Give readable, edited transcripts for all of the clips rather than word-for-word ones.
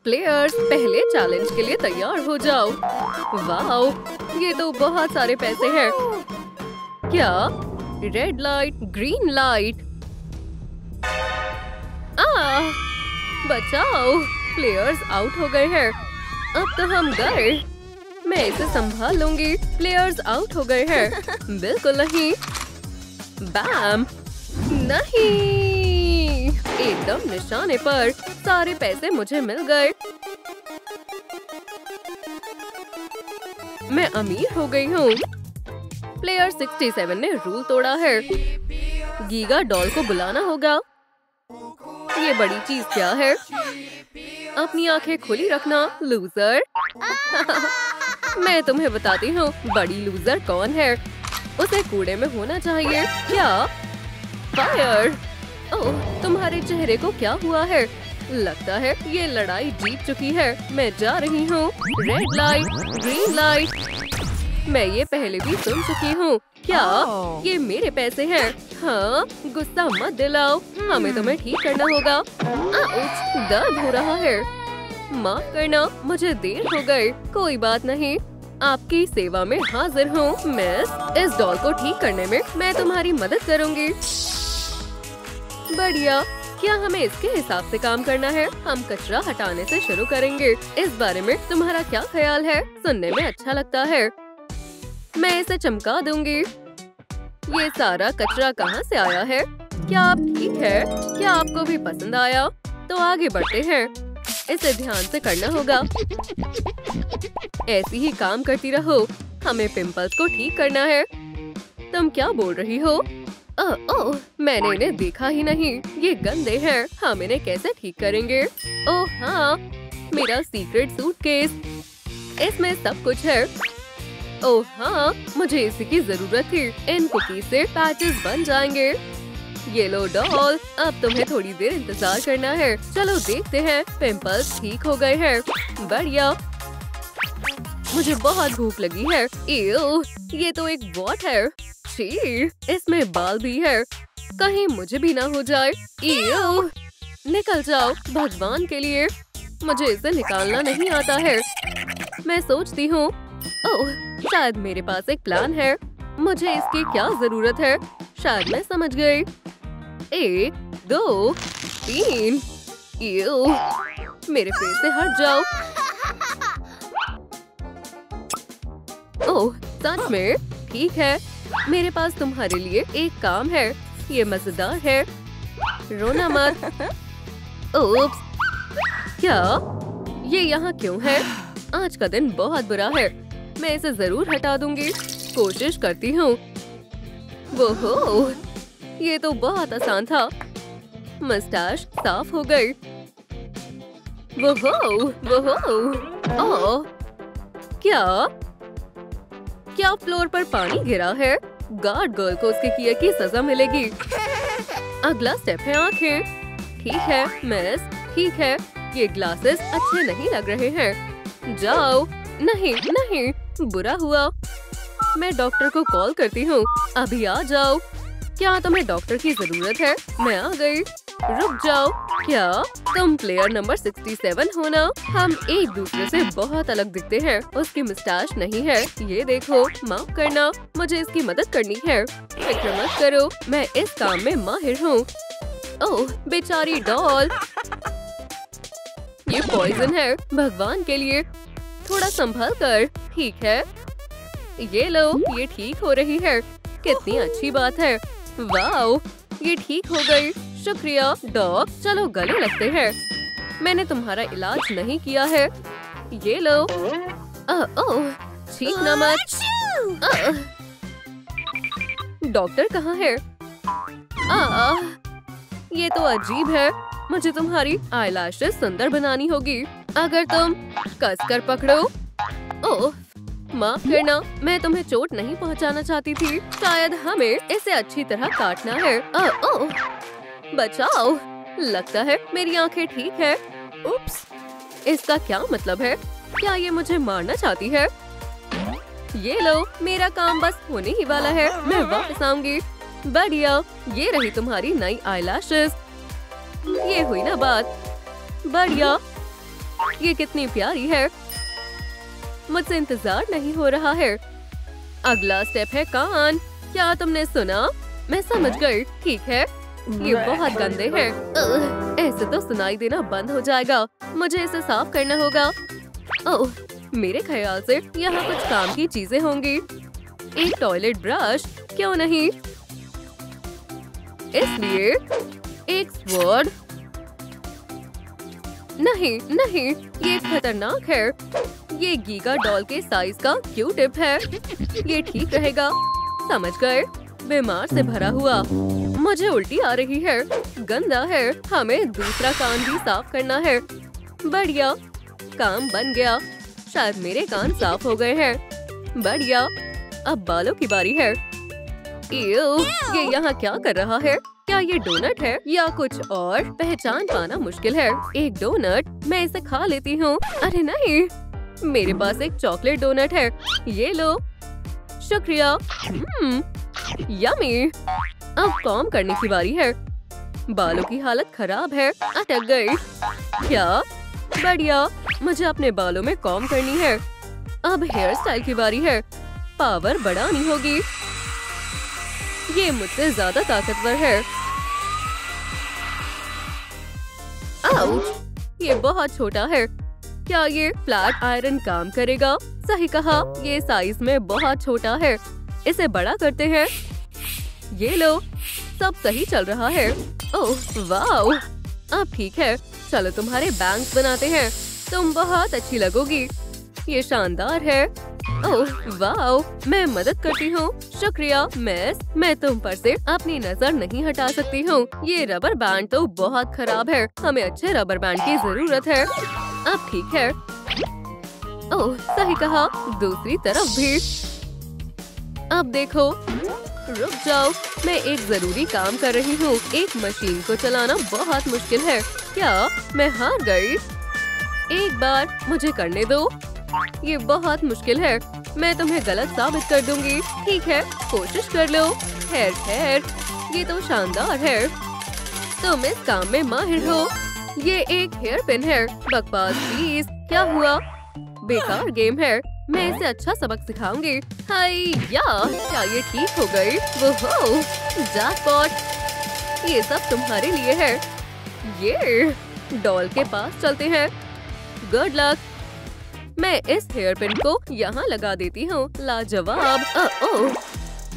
Players पहले challenge के लिए तैयार हो जाओ। वाओ, ये तो बहुत सारे पैसे हैं। क्या? Red light, green light. बचाओ, प्लेयर्स आउट हो गए हैं। अब तो हम गए। मैं इसे संभाल लूंगी। प्लेयर्स आउट हो गए हैं। बिल्कुल नहीं। बैम! नहीं, एकदम निशाने पर। सारे पैसे मुझे मिल गए। मैं अमीर हो गई हूँ। प्लेयर 67 ने रूल तोड़ा है। गीगा डॉल को बुलाना होगा। ये बड़ी चीज क्या है? अपनी आंखें खुली रखना, लूजर। मैं तुम्हें बताती हूँ बड़ी लूजर कौन है। उसे कूड़े में होना चाहिए। क्या? फायर! ओह, तुम्हारे चेहरे को क्या हुआ है? लगता है ये लड़ाई जीत चुकी है। मैं जा रही हूँ। Red light, green light. मैं ये पहले भी सुन चुकी हूँ। क्या? ये मेरे पैसे हैं। हाँ, गुस्सा मत दिलाओ। हमें तुम्हें ठीक करना होगा। आउच, दर्द हो रहा है। माफ करना, मुझे देर हो गई। कोई बात नहीं, आपकी सेवा में हाजिर हूँ मिस। इस डॉल को ठीक करने में मैं तुम्हारी मदद करूँगी। बढ़िया। क्या हमें इसके हिसाब से काम करना है? हम कचरा हटाने से शुरू करेंगे। इस बारे में तुम्हारा क्या ख्याल है? सुनने में अच्छा लगता है। मैं इसे चमका दूंगी। ये सारा कचरा कहाँ से आया है? क्या आप ठीक है? क्या आपको भी पसंद आया? तो आगे बढ़ते हैं। इसे ध्यान से करना होगा। ऐसी ही काम करती रहो। हमें पिंपल्स को ठीक करना है। तुम क्या बोल रही हो? ओह, मैंने इन्हें देखा ही नहीं। ये गंदे हैं। हम इन्हें कैसे ठीक करेंगे? ओह हाँ, मेरा सीक्रेट सूटकेस। इसमें सब कुछ है। ओह हाँ, मुझे इसी की जरूरत थी। इन कुकीज से पैचेस बन जाएंगे। ये लो डॉल, अब तुम्हें थोड़ी देर इंतजार करना है। चलो देखते हैं। पिंपल्स ठीक हो गए हैं। बढ़िया। मुझे बहुत भूख लगी है। एव, ये तो एक बॉट है। छी, इसमें बाल भी है। कहीं मुझे भी ना हो जाए। एव, निकल जाओ भगवान के लिए। मुझे इसे निकालना नहीं आता है। मैं सोचती हूँ, ओह, शायद मेरे पास एक प्लान है। मुझे इसकी क्या जरूरत है? शायद मैं समझ गई। 1, 2, 3। एव, मेरे फेस से हट जाओ। ओह, सच में? ठीक है, मेरे पास तुम्हारे लिए एक काम है। ये मजेदार है। रोना मत। ओप्स, क्या? ये यहाँ क्यों है? आज का दिन बहुत बुरा है। मैं इसे जरूर हटा दूंगी। कोशिश करती हूँ। वो, ये तो बहुत आसान था। मस्टैश साफ हो गई। ओह, क्या फ्लोर पर पानी गिरा है? गार्ड गर्ल को उसके किए की सजा मिलेगी। अगला स्टेप है आंखें। ठीक है मिस, ठीक है। ये ग्लासेस अच्छे नहीं लग रहे हैं। जाओ। नहीं नहीं, बुरा हुआ। मैं डॉक्टर को कॉल करती हूँ। अभी आ जाओ। क्या तुम्हें डॉक्टर की जरूरत है? मैं आ गई। रुक जाओ। क्या तुम प्लेयर नंबर 67 हो ना? हम एक दूसरे से बहुत अलग दिखते हैं। उसकी मुस्टैच नहीं है। ये देखो, माफ करना, मुझे इसकी मदद करनी है। फिक्र मत करो, मैं इस काम में माहिर हूँ। ओह, बेचारी डॉल। ये पॉइजन है। भगवान के लिए, थोड़ा संभल कर। ठीक है, ये लो, ये ठीक हो रही है। कितनी अच्छी बात है। वाओ, ये ठीक हो गई। शुक्रिया डॉग। चलो गले लगते हैं। मैंने तुम्हारा इलाज नहीं किया है। ये लो। ओह, छींकना मत। डॉक्टर कहाँ है? ये तो अजीब है। मुझे तुम्हारी आईलैशेस सुंदर बनानी होगी। अगर तुम कसकर पकड़ो। ओह, माफ करना, मैं तुम्हें चोट नहीं पहुंचाना चाहती थी। शायद हमें इसे अच्छी तरह काटना है। ओह, बचाओ। लगता है मेरी आंखें ठीक है। उप्स, इसका क्या मतलब है? क्या ये मुझे मारना चाहती है? ये लो, मेरा काम बस होने ही वाला है। मैं वापस आऊंगी। बढ़िया, ये रही तुम्हारी नई आईलैशेस। ये हुई ना बात। बढ़िया। ये कितनी प्यारी है। मुझसे इंतजार नहीं हो रहा है। अगला स्टेप है कान। क्या तुमने सुना? मैं समझ गई। ठीक है, ये बहुत गंदे हैं। ऐसे तो सुनाई देना बंद हो जाएगा। मुझे इसे साफ करना होगा। ओह, मेरे ख्याल से यहाँ कुछ काम की चीजें होंगी। एक टॉयलेट ब्रश, क्यों नहीं? इसलिए एक स्वॉर्ड। नहीं नहीं, ये खतरनाक है। ये गीगा डॉल के साइज का क्यू-टिप है। ये ठीक रहेगा। समझ गए? बीमार से भरा हुआ। मुझे उल्टी आ रही है। गंदा है। हमें दूसरा कान भी साफ करना है। बढ़िया, काम बन गया। शायद मेरे कान साफ हो गए हैं। बढ़िया, अब बालों की बारी है। ये यहाँ क्या कर रहा है? क्या ये डोनट है या कुछ और? पहचान पाना मुश्किल है। एक डोनट, मैं इसे खा लेती हूँ। अरे नहीं, मेरे पास एक चॉकलेट डोनट है। ये लो। शुक्रिया। यम्मी। अब कॉम करने की बारी है। बालों की हालत खराब है। अटक गई। क्या? बढ़िया, मुझे अपने बालों में कॉम करनी है। अब हेयर स्टाइल की बारी है। पावर बढ़ानी होगी। ये मुझसे ज्यादा ताकतवर है। आउच! ये बहुत छोटा है। क्या ये फ्लैट आयरन काम करेगा? सही कहा, ये साइज में बहुत छोटा है। इसे बड़ा करते हैं। ये लो, सब सही चल रहा है। Oh wow! अब ठीक है, चलो तुम्हारे बैंग्स बनाते हैं। तुम बहुत अच्छी लगोगी। ये शानदार है। Oh wow! मैं मदद करती हूँ। शुक्रिया मिस। मैं तुम पर से अपनी नजर नहीं हटा सकती हूँ। ये रबर बैंड तो बहुत खराब है। हमें अच्छे रबर बैंड की जरूरत है। अब ठीक है। ओह सही कहा, दूसरी तरफ भी। अब देखो, रुक जाओ, मैं एक जरूरी काम कर रही हूँ। एक मशीन को चलाना बहुत मुश्किल है। क्या मैं हार गई? एक बार मुझे करने दो। ये बहुत मुश्किल है। मैं तुम्हें गलत साबित कर दूंगी। ठीक है, कोशिश कर लो। खैर, ये तो शानदार है। तुम इस काम में माहिर हो। ये एक हेयर पिन है। बकवास प्लीज। क्या हुआ? बेकार गेम है। मैं इसे अच्छा सबक सिखाऊंगी। हाय या, क्या ये ठीक हो गई? वो जैकपॉट। ये सब तुम्हारे लिए है। ये डॉल के पास चलते हैं। Good luck. मैं इस हेयर पिन को यहाँ लगा देती हूँ। लाजवाब। ओह,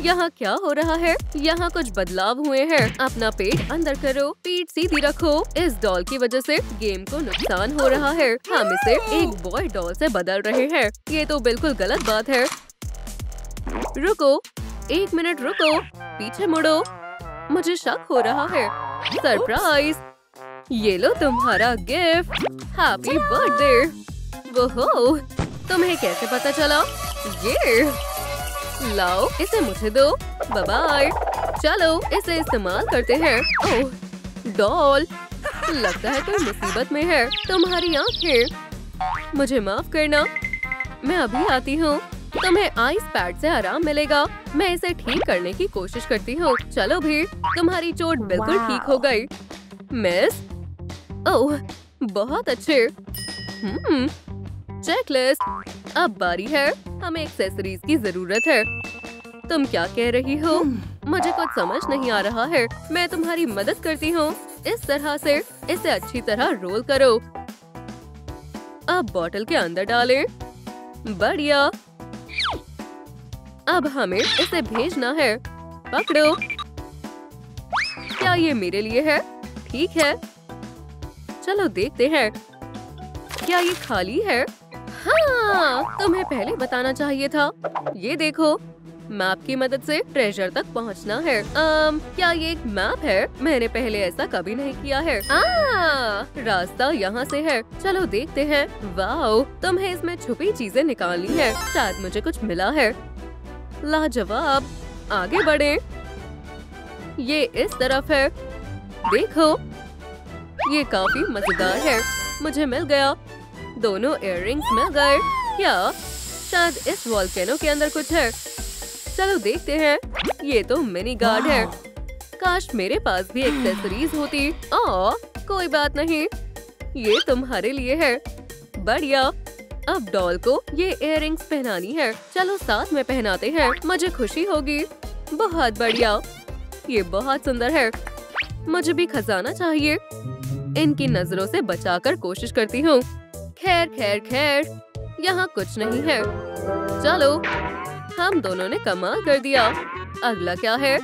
यहाँ क्या हो रहा है? यहाँ कुछ बदलाव हुए हैं। अपना पेट अंदर करो। पीठ सीधी रखो। इस डॉल की वजह से गेम को नुकसान हो रहा है। हम इसे एक बॉय डॉल से बदल रहे हैं। ये तो बिल्कुल गलत बात है। रुको, 1 मिनट रुको। पीछे मुड़ो। मुझे शक हो रहा है। सरप्राइज! ये लो तुम्हारा गिफ्ट। Happy birthday. वो तुम्हें कैसे पता चला? ये लाओ, इसे मुझे दो। Bye bye. चलो इसे इस्तेमाल करते हैं। ओह डॉल, लगता है कोई मुसीबत में है। तुम्हारी आंखें। मुझे माफ करना, मैं अभी आती हूँ। तुम्हें आइस पैड से आराम मिलेगा। मैं इसे ठीक करने की कोशिश करती हूँ। चलो भी, तुम्हारी चोट बिल्कुल ठीक हो गई। मिस। ओह बहुत अच्छे। चेकलिस्ट। अब बारी है। हमें एक्सेसरीज की जरूरत है। तुम क्या कह रही हो? मुझे कुछ समझ नहीं आ रहा है। मैं तुम्हारी मदद करती हूँ। इस तरह से इसे अच्छी तरह रोल करो। अब बॉटल के अंदर डालें। बढ़िया। अब हमें इसे भेजना है। पकड़ो। क्या ये मेरे लिए है? ठीक है, चलो देखते हैं। क्या ये खाली है? हाँ, तुम्हें पहले बताना चाहिए था। ये देखो, मैप की मदद से ट्रेजर तक पहुंचना है। क्या ये एक मैप है? मैंने पहले ऐसा कभी नहीं किया है। रास्ता यहाँ से है। चलो देखते हैं। वाओ, तुम्हें इसमें छुपी चीजें निकालनी है। शायद मुझे कुछ मिला है। लाजवाब। आगे बढ़े। ये इस तरफ है। देखो, ये काफी मजेदार है। मुझे मिल गया। दोनों इयररिंग्स मिल गए। क्या शायद इस वॉल्केनो के अंदर कुछ है? चलो देखते हैं। ये तो मिनी गार्ड है। काश मेरे पास भी एक्सेसरीज होती। कोई बात नहीं, ये तुम्हारे लिए है। बढ़िया। अब डॉल को ये इयररिंग्स पहनानी है। चलो साथ में पहनाते हैं, मुझे खुशी होगी। बहुत बढ़िया, ये बहुत सुंदर है। मुझे भी खजाना चाहिए। इनकी नजरों से बचाकर कोशिश करती हूँ। खैर खैर खैर, यहाँ कुछ नहीं है। चलो, हम दोनों ने कमाल कर दिया। अगला क्या है?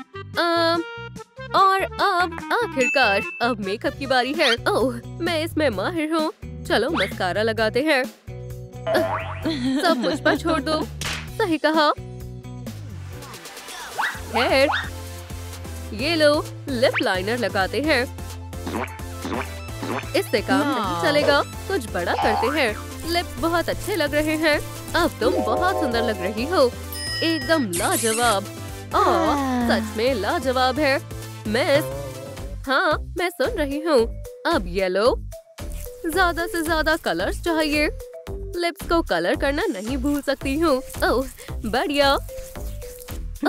और अब आखिरकार अब मेकअप की बारी है। ओह, मैं इसमें माहिर हूँ। चलो मस्कारा लगाते हैं। सब मुझ पर छोड़ दो। सही कहा। खैर, ये लो, लिप लाइनर लगाते हैं। इससे काम नहीं चलेगा, कुछ बड़ा करते हैं। लिप्स बहुत अच्छे लग रहे हैं। अब तुम बहुत सुंदर लग रही हो, एकदम लाजवाब। सच में लाजवाब है मिस। हाँ, मैं सुन रही हूँ। अब येलो, ज्यादा से ज्यादा कलर्स चाहिए। लिप्स को कलर करना नहीं भूल सकती हूँ। ओह बढ़िया।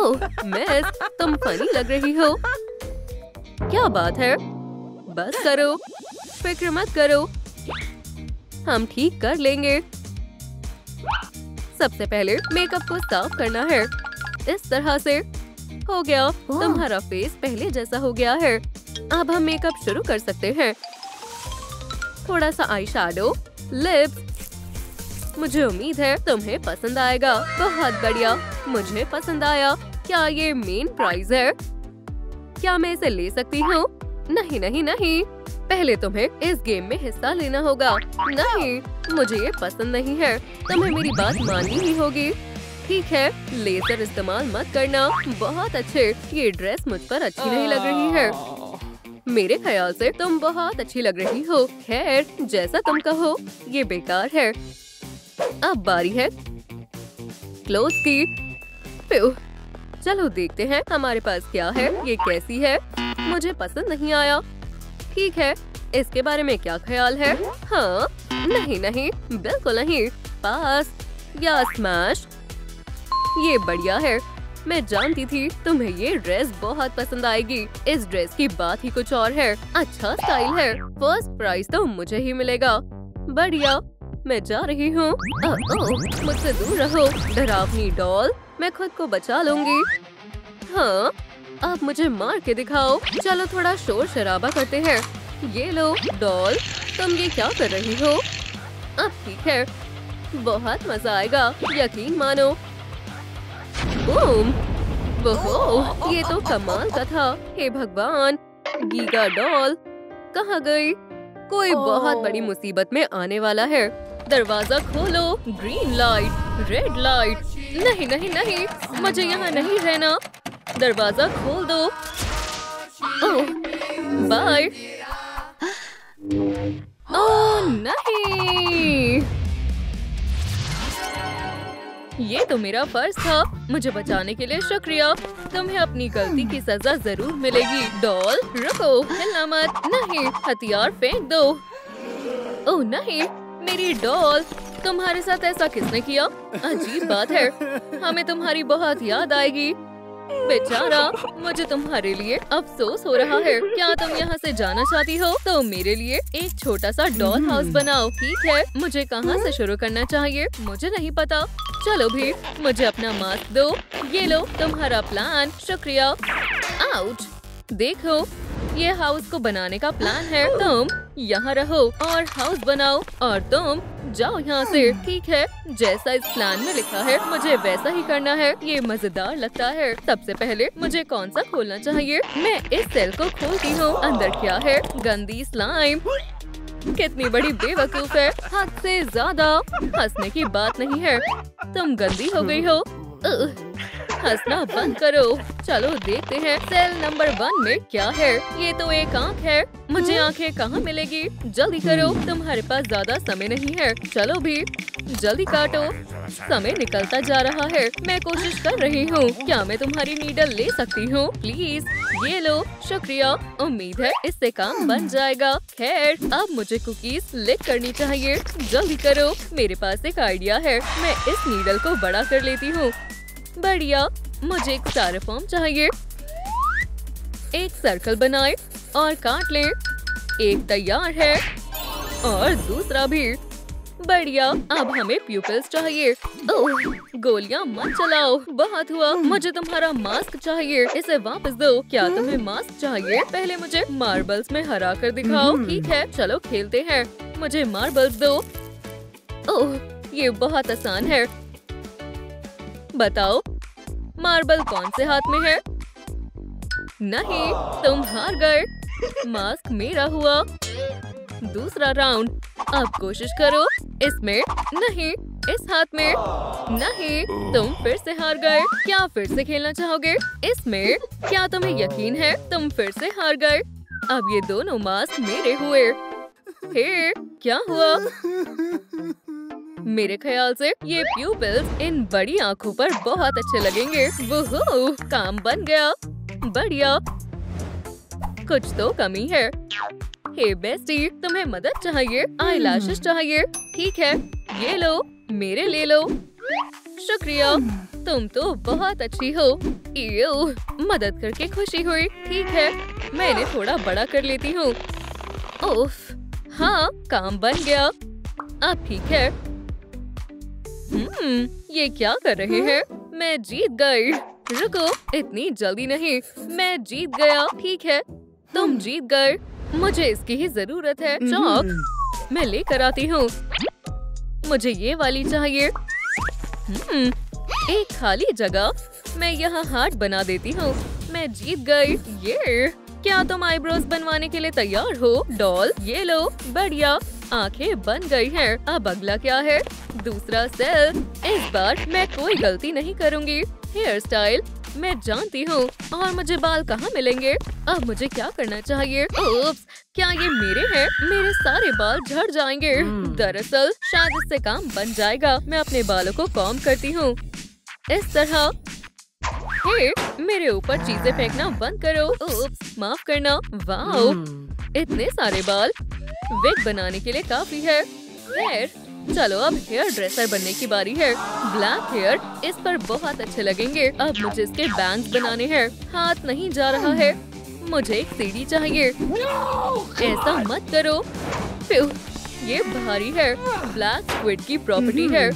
ओह मिस, तुम फनी लग रही हो। क्या बात है? बस करो, फिक्र मत करो, हम ठीक कर लेंगे। सबसे पहले मेकअप को साफ करना है। इस तरह से हो गया। तुम्हारा फेस पहले जैसा हो गया है। अब हम मेकअप शुरू कर सकते हैं। थोड़ा सा आई शैडो, लिप्स। मुझे उम्मीद है तुम्हें पसंद आएगा। बहुत बढ़िया, मुझे पसंद आया। क्या ये मेन प्राइज है? क्या मैं इसे ले सकती हूँ? नहीं नहीं नहीं, पहले तुम्हें इस गेम में हिस्सा लेना होगा। नहीं, मुझे ये पसंद नहीं है। तुम्हें मेरी बात माननी ही होगी। ठीक है, लेजर इस्तेमाल मत करना। बहुत अच्छे। ये ड्रेस मुझ पर अच्छी नहीं लग रही है। मेरे ख्याल से तुम बहुत अच्छी लग रही हो। खैर, जैसा तुम कहो, ये बेकार है। अब बारी है क्लोथ की। चलो देखते हैं हमारे पास क्या है। ये कैसी है? मुझे पसंद नहीं आया। ठीक है, इसके बारे में क्या ख्याल है? हाँ, नहीं नहीं, बिल्कुल नहीं। पास या स्मैश। ये बढ़िया है। मैं जानती थी तुम्हें ये ड्रेस बहुत पसंद आएगी। इस ड्रेस की बात ही कुछ और है। अच्छा स्टाइल है। फर्स्ट प्राइज तो मुझे ही मिलेगा। बढ़िया, मैं जा रही हूँ। मुझसे दूर रहो, डरावनी डॉल। मैं खुद को बचा लूंगी। हाँ, अब मुझे मार के दिखाओ। चलो थोड़ा शोर शराबा करते हैं। ये लो डॉल, तुम ये क्या कर रही हो? अब ठीक है, बहुत मजा आएगा, यकीन मानो। बूम! ओहो, ये तो कमाल का था। हे भगवान, गीगा डॉल कहाँ गई? कोई बहुत बड़ी मुसीबत में आने वाला है। दरवाजा खोलो। Green light, red light. नहीं नहीं नहीं, मुझे यहाँ नहीं रहना। दरवाजा खोल दो। ओह, बाय। ओह नहीं, ये तो मेरा फर्ज था। मुझे बचाने के लिए शुक्रिया। तुम्हें अपनी गलती की सजा जरूर मिलेगी। डॉल रुको, हिलना मत। नहीं, हथियार फेंक दो। ओह नहीं, मेरी डॉल। तुम्हारे साथ ऐसा किसने किया? अजीब बात है। हमें तुम्हारी बहुत याद आएगी। बेचारा, मुझे तुम्हारे लिए अफसोस हो रहा है। क्या तुम यहाँ से जाना चाहती हो? तो मेरे लिए एक छोटा सा डॉल हाउस बनाओ। ठीक है, मुझे कहाँ से शुरू करना चाहिए? मुझे नहीं पता। चलो भी, मुझे अपना मास्क दो। ये लो तुम्हारा प्लान। शुक्रिया। आउच! देखो, ये हाउस को बनाने का प्लान है। तुम यहाँ रहो और हाउस बनाओ, और तुम जाओ यहाँ से। ठीक है, जैसा इस प्लान में लिखा है मुझे वैसा ही करना है। ये मजेदार लगता है। सबसे पहले मुझे कौन सा खोलना चाहिए? मैं इस सेल को खोलती हूँ। अंदर क्या है? गंदी स्लाइम। कितनी बड़ी बेवकूफ है, हद से ज्यादा। हंसने की बात नहीं है, तुम गंदी हो गई हो। हंसना बंद करो। चलो देखते हैं सेल नंबर 1 में क्या है। ये तो एक आँख है। मुझे आँखें कहाँ मिलेगी? जल्दी करो, तुम्हारे पास ज्यादा समय नहीं है। चलो भी, जल्दी काटो। समय निकलता जा रहा है। मैं कोशिश कर रही हूँ। क्या मैं तुम्हारी नीडल ले सकती हूँ? प्लीज, ये लो। शुक्रिया। उम्मीद है इससे काम बन जाएगा। खैर, अब मुझे कुकीज लिक करनी चाहिए। जल्दी करो, मेरे पास एक आइडिया है। मैं इस नीडल को बड़ा कर लेती हूँ। बढ़िया, मुझे एक स्टायरोफॉर्म चाहिए। एक सर्कल बनाए और काट लें। एक तैयार है और दूसरा भी। बढ़िया, अब हमें प्यूपिल्स चाहिए। ओह, गोलियां मत चलाओ, बहुत हुआ। मुझे तुम्हारा मास्क चाहिए, इसे वापस दो। क्या तुम्हें मास्क चाहिए? पहले मुझे मार्बल्स में हरा कर दिखाओ। ठीक है, चलो खेलते हैं। मुझे मार्बल्स दो। ओह, ये बहुत आसान है। बताओ, मार्बल कौन से हाथ में है? नहीं, तुम हार गए। मास्क मेरा हुआ। दूसरा राउंड, अब कोशिश करो। इसमें नहीं, इस हाथ में नहीं। तुम फिर से हार गए। क्या फिर से खेलना चाहोगे? इसमें क्या तुम्हें यकीन है? तुम फिर से हार गए। अब ये दोनों मास्क मेरे हुए। हे, क्या हुआ? मेरे ख्याल से ये प्यूपिल्स इन बड़ी आँखों पर बहुत अच्छे लगेंगे। वुहू, काम बन गया। बढ़िया, कुछ तो कमी है। हे बेस्टी, तुम्हें मदद चाहिए? आईलैशेस चाहिए? ठीक है, ये लो, मेरे ले लो। शुक्रिया, तुम तो बहुत अच्छी हो। इयो, मदद करके खुशी हुई। ठीक है, मैं इन्हें थोड़ा बड़ा कर लेती हूँ। उफ, हाँ, काम बन गया। अब ठीक है। ये क्या कर रहे हैं? मैं जीत गई। रुको, इतनी जल्दी नहीं। मैं जीत गया। ठीक है, तुम जीत गए। मुझे इसकी ही जरूरत है। चॉक, मैं लेकर आती हूँ। मुझे ये वाली चाहिए। एक खाली जगह। मैं यहाँ हार्ट बना देती हूँ। मैं जीत गई। ये क्या तुम आईब्रोज बनवाने के लिए तैयार हो? डॉल, ये लो। बढ़िया, आंखें बन गई हैं। अब अगला क्या है? दूसरा सेल। इस बार मैं कोई गलती नहीं करूँगी। हेयर स्टाइल मैं जानती हूँ। और मुझे बाल कहाँ मिलेंगे? अब मुझे क्या करना चाहिए? ओप्स, क्या ये मेरे हैं? मेरे सारे बाल झड़ जाएंगे। दरअसल शायद इससे काम बन जाएगा। मैं अपने बालों को कॉम्ब करती हूँ इस तरह। हे, मेरे ऊपर चीजें फेंकना बंद करो। ओप्स, माफ करना। वाओ, इतने सारे बाल विग बनाने के लिए काफी है। खैर, चलो अब हेयर ड्रेसर बनने की बारी है। ब्लैक हेयर इस पर बहुत अच्छे लगेंगे। अब मुझे इसके बैंग्स बनाने हैं। हाथ नहीं जा रहा है। मुझे एक सीढ़ी चाहिए। ऐसा मत करो। फ्यू, ये भारी है। ब्लैक स्क्विड की प्रॉपर्टी है।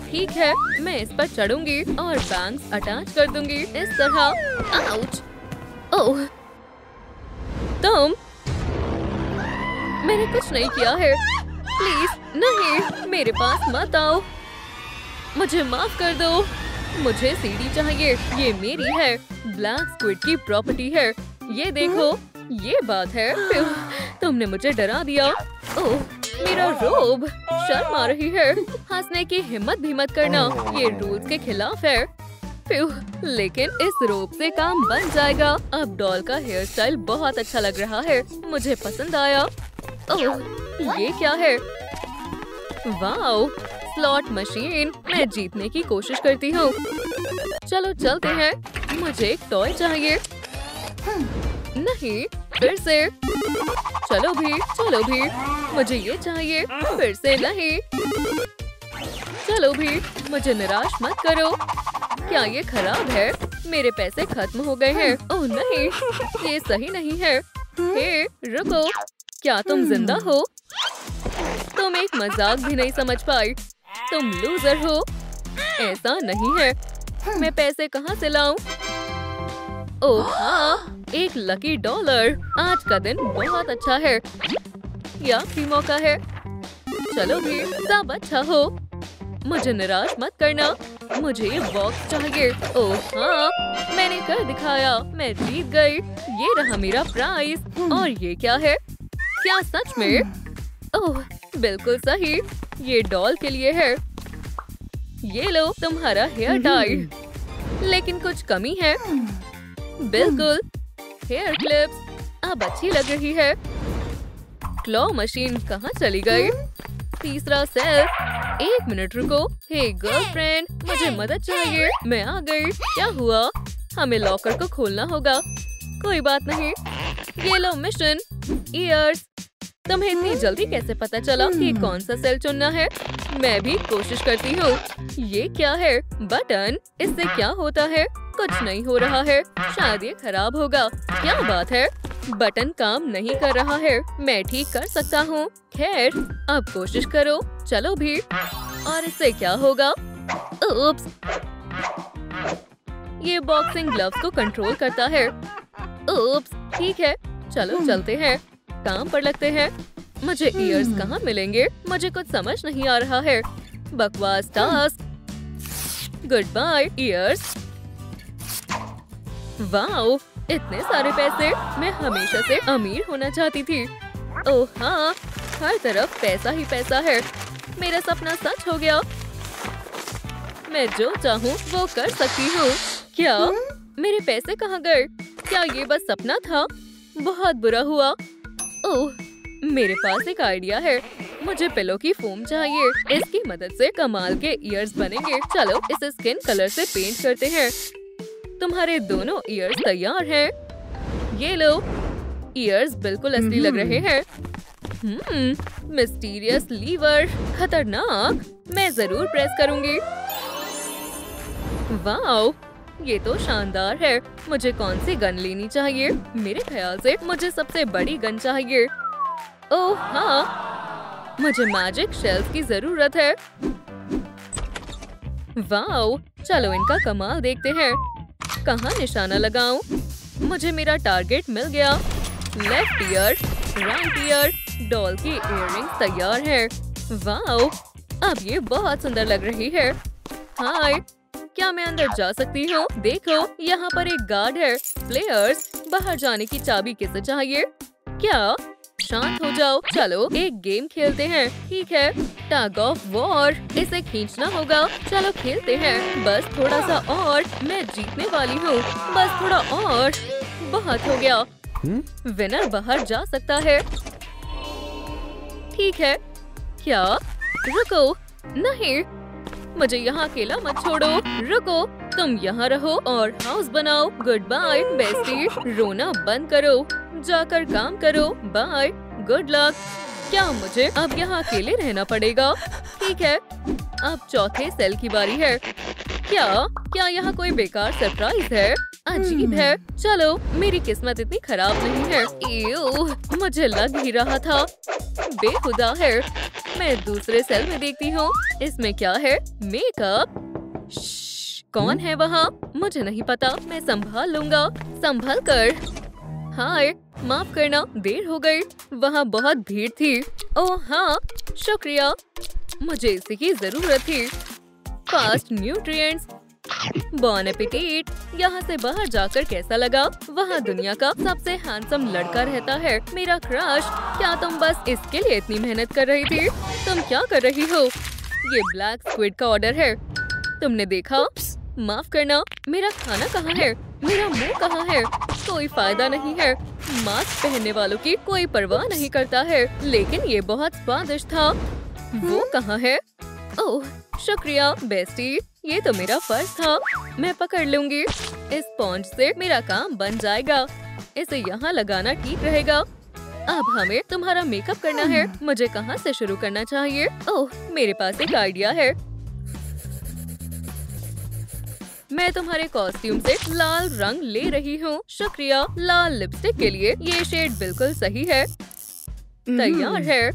ठीक है, मैं इस पर चढ़ूंगी और बैंग्स अटैच कर दूंगी इस तरह। आउच! ओह, तुम, मैंने कुछ नहीं किया है। प्लीज नहीं, मेरे पास मत आओ। मुझे माफ कर दो। मुझे सीढ़ी चाहिए। ये मेरी है। ब्लैक स्क्विड की प्रॉपर्टी है। ये देखो, ये बात है। तुमने मुझे डरा दिया। ओह, मेरा रोब, शर्म आ रही है। हंसने की हिम्मत भी मत करना। ये रूल्स के खिलाफ है। लेकिन इस रोब से काम बन जाएगा। अब डॉल का हेयर स्टाइल बहुत अच्छा लग रहा है। मुझे पसंद आया। ओह, ये क्या है? Wow, slot machine. मैं जीतने की कोशिश करती हूँ। चलो चलते हैं। मुझे एक टॉय चाहिए। नहीं, फिर से। चलो भी। मुझे ये चाहिए। फिर से नहीं। चलो भी, मुझे निराश मत करो। क्या ये खराब है? मेरे पैसे खत्म हो गए हैं। ओह नहीं, ये सही नहीं है। हे, रुको, क्या तुम जिंदा हो? तुम एक मजाक भी नहीं समझ पाई। तुम लूजर हो। ऐसा नहीं है। मैं पैसे कहाँ से लाऊं? ओह हाँ, एक लकी $1। आज का दिन बहुत अच्छा है। ये आखिरी मौका है। चलो भी, सब अच्छा हो। मुझे निराश मत करना। मुझे ये बॉक्स चाहिए। ओह हाँ, मैंने कर दिखाया। मैं जीत गई। ये रहा मेरा प्राइज। और ये क्या है? क्या सच में? ओह, बिल्कुल सही। ये डॉल के लिए है। ये लो तुम्हारा हेयर टाई। लेकिन कुछ कमी है। बिल्कुल, हेयर क्लिप्स अब अच्छी लग रही है। क्लॉ मशीन कहाँ चली गई? तीसरा सेल। 1 मिनट रुको। हे गर्लफ्रेंड, मुझे मदद चाहिए। मैं आ गई। क्या हुआ? हमें लॉकर को खोलना होगा। कोई बात नहीं। ये लो मिशन ईयर्स। तुम्हें इतनी जल्दी कैसे पता चला कि कौन सा सेल चुनना है? मैं भी कोशिश करती हूँ। ये क्या है? बटन। इससे क्या होता है? कुछ नहीं हो रहा है। शायद ये खराब होगा। क्या बात है? बटन काम नहीं कर रहा है। मैं ठीक कर सकता हूँ। खैर, अब कोशिश करो। चलो भी। और इससे क्या होगा? उप्स। ये बॉक्सिंग ग्लव्स को कंट्रोल करता है। उप्स, ठीक है, चलो चलते हैं। काम पर लगते हैं। मुझे ईयर्स कहाँ मिलेंगे? मुझे कुछ समझ नहीं आ रहा है। बकवास task. Good bye years. Wow, इतने सारे पैसे। मैं हमेशा से अमीर होना चाहती थी। ओह हाँ, हर तरफ पैसा ही पैसा है। मेरा सपना सच हो गया। मैं जो चाहूँ वो कर सकती हूँ। क्या? मेरे पैसे कहाँ गए? क्या ये बस सपना था? बहुत बुरा हुआ। ओह, मेरे पास एक आइडिया है। मुझे पिलो की फोम चाहिए। इसकी मदद से कमाल के ईयर्स बनेंगे। चलो इसे स्किन कलर से पेंट करते हैं। तुम्हारे दोनों ईयर्स तैयार हैं। ये लो। ईयर्स बिल्कुल असली लग रहे हैं। मिस्टीरियस लीवर, खतरनाक। मैं जरूर प्रेस करूंगी। वाओ, ये तो शानदार है। मुझे कौन सी गन लेनी चाहिए? मेरे ख्याल से मुझे सबसे बड़ी गन चाहिए। ओह हाँ, मुझे मैजिक शेल्स की जरूरत है। वाओ, चलो इनका कमाल देखते हैं। कहाँ निशाना लगाऊं? मुझे मेरा टारगेट मिल गया। Left ear, right year, doll की इयररिंग्स तैयार है। वाओ, अब ये बहुत सुंदर लग रही है। हाय, क्या मैं अंदर जा सकती हूँ? देखो, यहाँ पर एक गार्ड है। प्लेयर्स, बाहर जाने की चाबी किसे चाहिए? क्या? शांत हो जाओ। चलो एक गेम खेलते हैं। ठीक है, टग ऑफ वॉर। इसे खींचना होगा। चलो खेलते हैं। बस थोड़ा सा और। मैं जीतने वाली हूँ। बस थोड़ा और। बहुत हो गया। विनर बाहर जा सकता है। ठीक है। क्या? रुको, नहीं, मुझे यहाँ अकेला मत छोड़ो। रुको, तुम यहाँ रहो और हाउस बनाओ। Good bye bestie. रोना बंद करो। जाकर काम करो। Bye, good luck. क्या मुझे अब यहाँ अकेले रहना पड़ेगा? ठीक है, अब चौथे सेल की बारी है। क्या यहाँ कोई बेकार सरप्राइज है? अजीब है। चलो, मेरी किस्मत इतनी खराब नहीं है। एओ, मुझे लग ही रहा था। बेहुदा है। मैं दूसरे सेल में देखती हूँ। इसमें क्या है? मेकअप। कौन है वहाँ? मुझे नहीं पता। मैं संभाल लूंगा। संभल कर। हाय, माफ करना, देर हो गई। वहाँ बहुत भीड़ थी। ओह हाँ, शुक्रिया। मुझे इसी की जरूरत थी। Fast nutrients. Bon appetit. यहाँ से बाहर जाकर कैसा लगा? वहाँ दुनिया का सबसे हैंडसम लड़का रहता है, मेरा क्रश। क्या तुम बस इसके लिए इतनी मेहनत कर रही थी? तुम क्या कर रही हो? ये ब्लैक स्क्विड का ऑर्डर है। तुमने देखा? माफ करना, मेरा खाना कहाँ है? मेरा मुंह कहाँ है? कोई फायदा नहीं है। मास्क पहनने वालों की कोई परवाह नहीं करता है। लेकिन ये बहुत स्वादिष्ट था। वो कहाँ है? ओह, शुक्रिया बेस्टी। ये तो मेरा फर्ज था। मैं पकड़ लूंगी। इस स्पॉन्ज से मेरा काम बन जाएगा। इसे यहाँ लगाना ठीक रहेगा। अब हमें तुम्हारा मेकअप करना है। मुझे कहाँ से शुरू करना चाहिए? ओह, मेरे पास एक आइडिया है। मैं तुम्हारे कॉस्ट्यूम से लाल रंग ले रही हूँ। शुक्रिया। लाल लिपस्टिक के लिए ये शेड बिल्कुल सही है। तैयार है।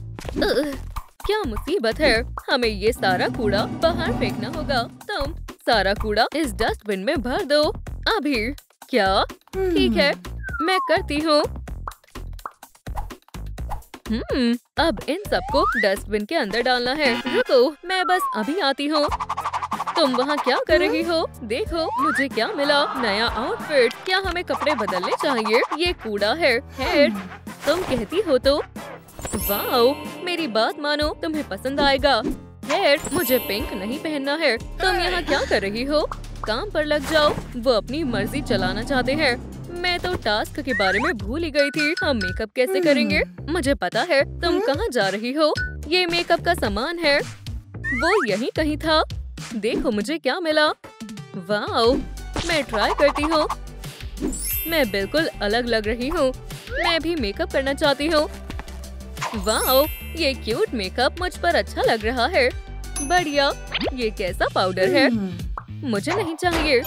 क्या मुसीबत है। हमें ये सारा कूड़ा बाहर फेंकना होगा। तुम सारा कूड़ा इस डस्टबिन में भर दो अभी। क्या? ठीक है, मैं करती हूँ। अब इन सबको डस्टबिन के अंदर डालना है। रुको, मैं बस अभी आती हूँ। तुम वहाँ क्या कर रही हो? देखो मुझे क्या मिला, नया आउटफिट। क्या हमें कपड़े बदलने चाहिए? ये कूड़ा है। खैर, तुम कहती हो तो। वाओ, मेरी बात मानो, तुम्हें पसंद आएगा। खैर, मुझे पिंक नहीं पहनना है। तुम यहाँ क्या कर रही हो? काम पर लग जाओ। वो अपनी मर्जी चलाना चाहते हैं। मैं तो टास्क के बारे में भूल ही गई थी। हम मेकअप कैसे करेंगे? मुझे पता है। तुम कहाँ जा रही हो? ये मेकअप का सामान है। वो यहीं कहीं था। देखो मुझे क्या मिला। वाओ, मैं ट्राई करती हूँ। मैं बिल्कुल अलग लग रही हूँ। मैं भी मेकअप करना चाहती हूँ। वाओ, ये क्यूट मेकअप मुझ पर अच्छा लग रहा है। बढ़िया। ये कैसा पाउडर है? मुझे नहीं चाहिए।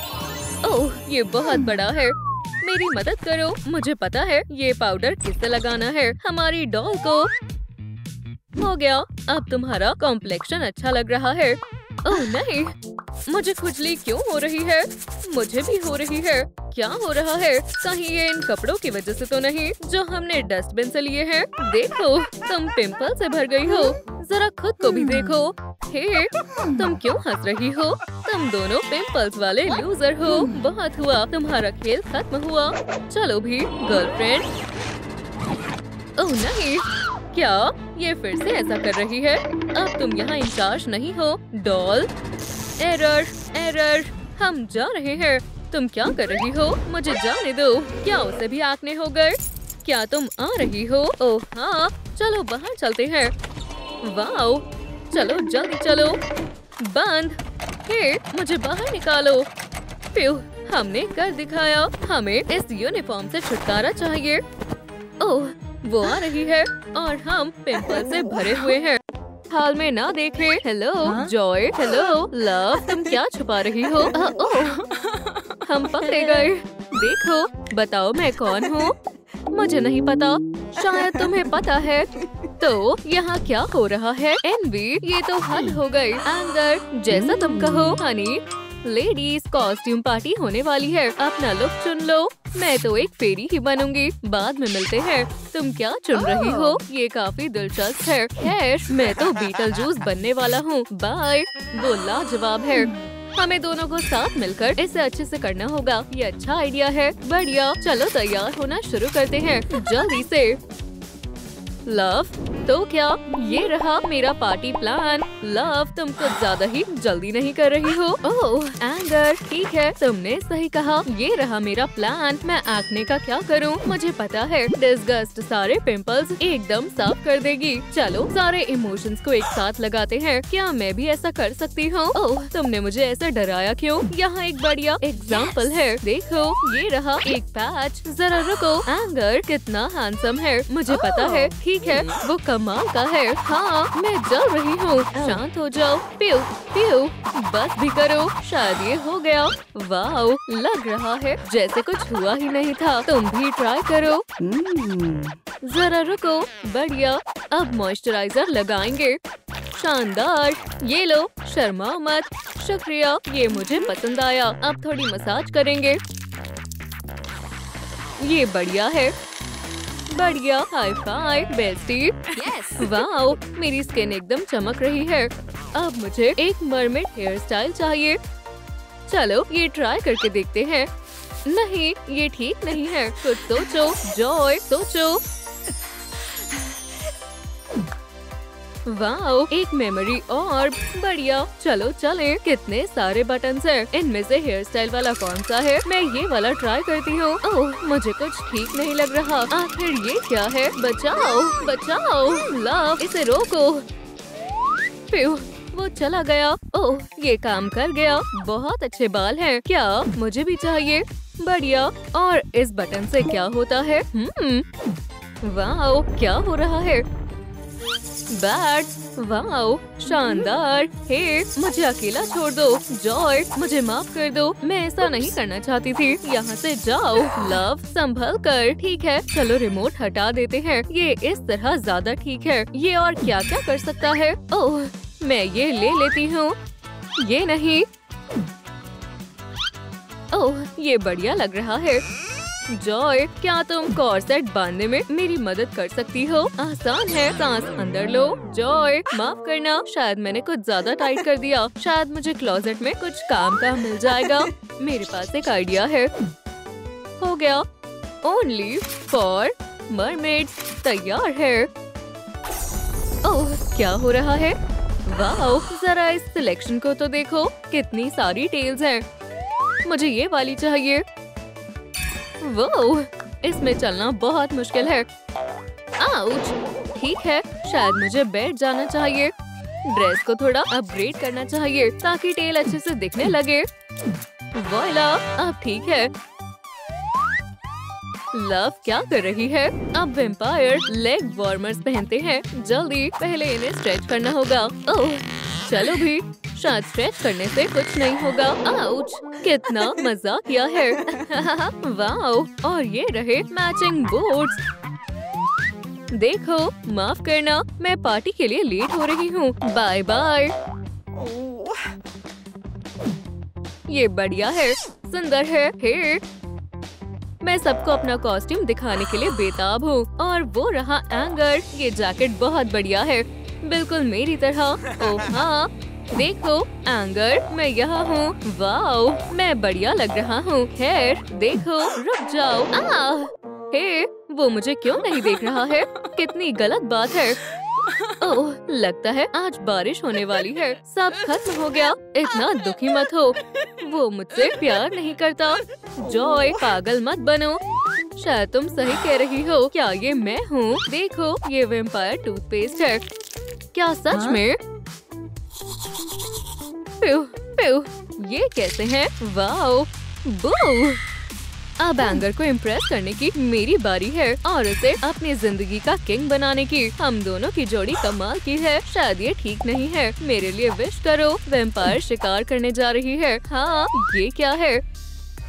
ओह, ये बहुत बड़ा है। मेरी मदद करो, मुझे पता है ये पाउडर किससे लगाना है। हमारी डॉल को। हो गया, अब तुम्हारा कॉम्प्लेक्शन अच्छा लग रहा है। ओह नहीं, मुझे खुजली क्यों हो रही है? मुझे भी हो रही है। क्या हो रहा है? कहीं ये इन कपड़ों की वजह से तो नहीं जो हमने डस्टबिन से लिए हैं? देखो, तुम पिंपल से भर गई हो। जरा खुद को भी देखो। हे, तुम क्यों हंस रही हो? तुम दोनों पिंपल्स वाले लूजर हो। बहुत हुआ, तुम्हारा खेल खत्म हुआ। चलो भी गर्लफ्रेंड। ओह नहीं, क्या ये फिर से ऐसा कर रही है? अब तुम यहाँ इंचार्ज नहीं हो डॉल। एरर एरर, हम जा रहे हैं। तुम क्या कर रही हो? मुझे जाने दो। क्या उसे भी आंकने हो गए? क्या तुम आ रही हो? ओह हाँ, चलो बाहर चलते हैं। वाओ, चलो जल्दी चलो। बंद। हे, मुझे बाहर निकालो। प्यू, हमने कर दिखाया। हमें इस यूनिफॉर्म से छुटकारा चाहिए। ओह, वो आ रही है और हम पिंपल से भरे हुए हैं। हाल में ना देखे। Hello Joy. हेलो लव, तुम क्या छुपा रही हो? ओह, हम पकड़े गए। देखो, बताओ मैं कौन हूँ? मुझे नहीं पता, शायद तुम्हें पता है। तो यहाँ क्या हो रहा है? एनवी, ये तो हद हो गई। एंगर, जैसा तुम कहो हनी। लेडीज कॉस्ट्यूम पार्टी होने वाली है, अपना लुक चुन लो। मैं तो एक फेरी ही बनूंगी। बाद में मिलते हैं। तुम क्या चुन रही हो? ये काफी दिलचस्प है। खैर, मैं तो बीटल जूस बनने वाला हूँ। बाय। वो लाजवाब है। हमें दोनों को साथ मिलकर इसे अच्छे से करना होगा। ये अच्छा आइडिया है। बढ़िया, चलो तैयार होना शुरू करते हैं जल्दी से। लव, तो क्या ये रहा मेरा पार्टी प्लान। लव, तुम कुछ ज्यादा ही जल्दी नहीं कर रही हो? ओह एंगर, ठीक है, तुमने सही कहा। ये रहा मेरा प्लान। मैं एक्ने का क्या करूं? मुझे पता है, डिस्गस्ट सारे पिंपल्स एकदम साफ कर देगी। चलो सारे इमोशंस को एक साथ लगाते हैं। क्या मैं भी ऐसा कर सकती हूँ? ओह, तुमने मुझे ऐसा डराया क्यों? यहाँ एक बढ़िया एग्जाम्पल है। देखो, ये रहा एक पैच। जरा रुको, एंगर कितना हैंडसम है। मुझे पता है। ठीक है, वो कमाल का है। हाँ, मैं जल रही हूँ। शांत हो जाओ। प्यू प्यू, बस भी करो। शायद ये हो गया। वाओ, लग रहा है जैसे कुछ हुआ ही नहीं था। तुम भी ट्राई करो। जरा रुको। बढ़िया, अब मॉइस्चराइजर लगाएंगे। शानदार, ये लो, शर्मा मत। शुक्रिया, ये मुझे पसंद आया। अब थोड़ी मसाज करेंगे। ये बढ़िया है। बढ़िया, हाई फाइव बेस्टी। वाओ, मेरी स्किन एकदम चमक रही है। अब मुझे एक मरमेड हेयर स्टाइल चाहिए। चलो ये ट्राई करके देखते हैं। नहीं, ये ठीक नहीं है। कुछ सोचो जॉय, सोचो। वाओ, एक मेमोरी और। बढ़िया, चलो चले। कितने सारे बटन्स हैं। इनमें से हेयर स्टाइल वाला कौन सा है? मैं ये वाला ट्राई करती हूँ। ओह, मुझे कुछ ठीक नहीं लग रहा। आखिर ये क्या है? बचाओ बचाओ। लव, इसे रोको। प्यू, वो चला गया। ओह, ये काम कर गया। बहुत अच्छे बाल हैं। क्या मुझे भी चाहिए? बढ़िया, और इस बटन से क्या होता है? वाओ, क्या हो रहा है? बैट, वाओ, शानदार। हे, मुझे अकेला छोड़ दो। जॉय, मुझे माफ कर दो। मैं ऐसा नहीं करना चाहती थी। यहाँ से जाओ। लव, संभल कर। ठीक है, चलो रिमोट हटा देते हैं। ये इस तरह ज्यादा ठीक है। ये और क्या क्या कर सकता है? ओह, मैं ये ले लेती हूँ। ये नहीं। ओह, ये बढ़िया लग रहा है। जॉय, क्या तुम कॉर्सेट बांधने में मेरी मदद कर सकती हो? आसान है। सांस अंदर लो। जॉय, माफ करना, शायद मैंने कुछ ज्यादा टाइट कर दिया। शायद मुझे क्लोजेट में कुछ काम का मिल जाएगा। मेरे पास एक आइडिया है। हो गया। ओनली फॉर मरमेड्स तैयार है। ओह, क्या हो रहा है? वाओ, जरा इस सिलेक्शन को तो देखो। कितनी सारी टेल्स हैं। मुझे ये वाली चाहिए। वो, इसमें चलना बहुत मुश्किल है। आउच, ठीक है, शायद मुझे बैठ जाना चाहिए। ड्रेस को थोड़ा अपग्रेड करना चाहिए ताकि टेल अच्छे से दिखने लगे। वॉइला, अब ठीक है। लव क्या कर रही है? अब वेम्पायर लेग वार्मर्स पहनते हैं। जल्दी, पहले इन्हें स्ट्रेच करना होगा। ओह, चलो भी। शायद स्ट्रेच करने से कुछ नहीं होगा। आउच! कितना मजा किया है। वाओ! और ये रहे मैचिंग बूट्स। देखो, माफ करना, मैं पार्टी के लिए लेट हो रही हूँ। Bye bye. ये बढ़िया है, सुंदर है। हे, मैं सबको अपना कॉस्ट्यूम दिखाने के लिए बेताब हूँ। और वो रहा एंगर। ये जैकेट बहुत बढ़िया है, बिल्कुल मेरी तरह। ओह हाँ, देखो एंगर, मैं यहाँ हूँ। वाओ, मैं बढ़िया लग रहा हूँ। खैर, देखो, रुक जाओ। हे, वो मुझे क्यों नहीं देख रहा है? कितनी गलत बात है। ओह, लगता है आज बारिश होने वाली है। सब खत्म हो गया। इतना दुखी मत हो, वो मुझसे प्यार नहीं करता। जॉय, पागल मत बनो। शायद तुम सही कह रही हो। क्या ये मैं हूँ? देखो, ये वैम्पायर टूथपेस्ट है। क्या सच में? प्यू, प्यू, ये कैसे हैं? वाओ, बू! अब एंगर को इम्प्रेस करने की मेरी बारी है और उसे अपनी जिंदगी का किंग बनाने की। हम दोनों की जोड़ी कमाल की है। शायद ये ठीक नहीं है। मेरे लिए विश करो। वैम्पायर शिकार करने जा रही है। हाँ, ये क्या है?